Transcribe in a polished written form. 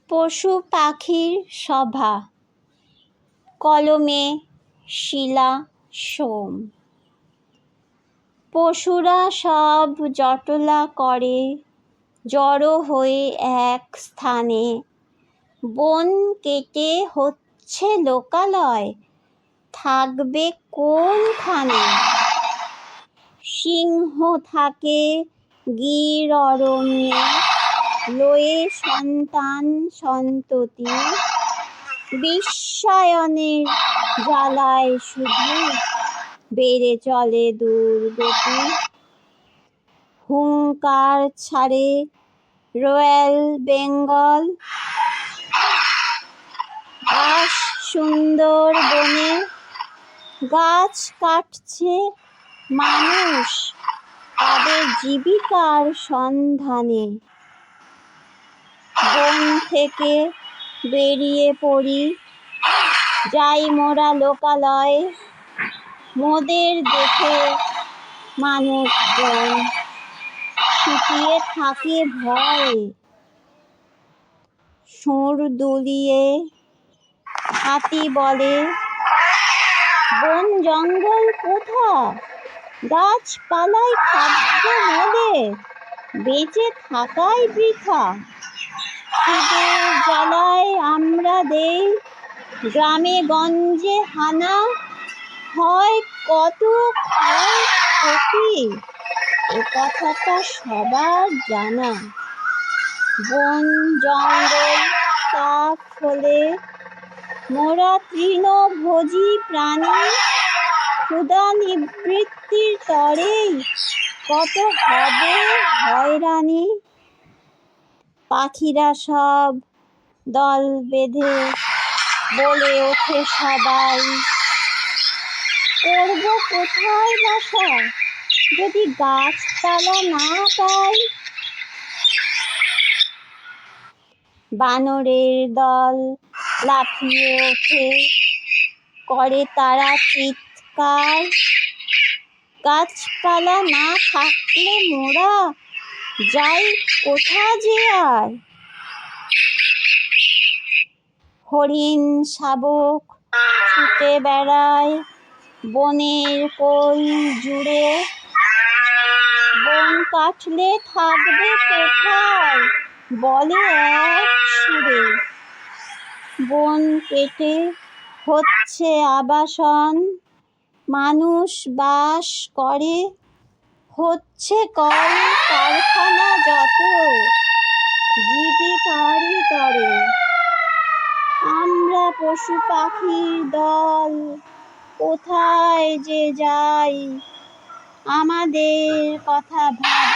পশু পাখির সভা। কলমে শিলা সোম। পশুরা সব জটলা করে জড়ো হয়ে এক স্থানে। বন কেটে হচ্ছে লোকালয়, থাকবে কোনখানে? সিংহ থাকে গির অরণ্যে, লয়ে সন্তান সন্ততি। বিশ্বায়নের জ্বালায় শুধু বেড়ে চলে দুর্গতি। হুংকার ছাড়ে রয়্যাল বেঙ্গল, আস সুন্দর বনে। গাছ কাটছে মানুষ তাদের জীবিকার সন্ধানে। বন থেকে বেরিয়ে পড়ি, যাই মোরা লোকালয়। মোদের দেখে মানুষজন সিটিয়ে থাকে ভয়ে। সুর দুলিয়ে হাতি বলে, বন জঙ্গল কোথা? গাছপালাই খাদ্য মোদের, বেঁচে থাকাই বৃথা। খিদের জ্বালায় আমরা দেই গ্রামে গঞ্জে হানা। হয় কত ক্ষয়ক্ষতি, এ কথাটা সবার জানা। বন জঙ্গল সাফ হলে মোরা তৃণভোজী প্রাণী। ক্ষুধা নিবৃত্তির তরেই কত হবে হয়রানি। পাখিরা সব দল বেঁধে বলে ওঠে সবাই, করব কোথায় বাসা যদি গাছপালা না পাই? বানরের দল লাফিয়ে ওঠে, করে তারা চিৎকার। গাছপালা না থাকলে মোরা যাই কোথা যে আর? হরিণ শাবক ছুটে বেড়ায় বনের কোল জুড়ে। বন কাটলে থাকবে কোথায় বলে এক সুরে। বন কেটে হচ্ছে আবাসন, মানুষ বাস করে। হচ্ছে কল কারখানা যত জীবিকারই তরে। আমরা পশু পাখির দল কোথায় যে যাই, আমাদের কথা ভাবা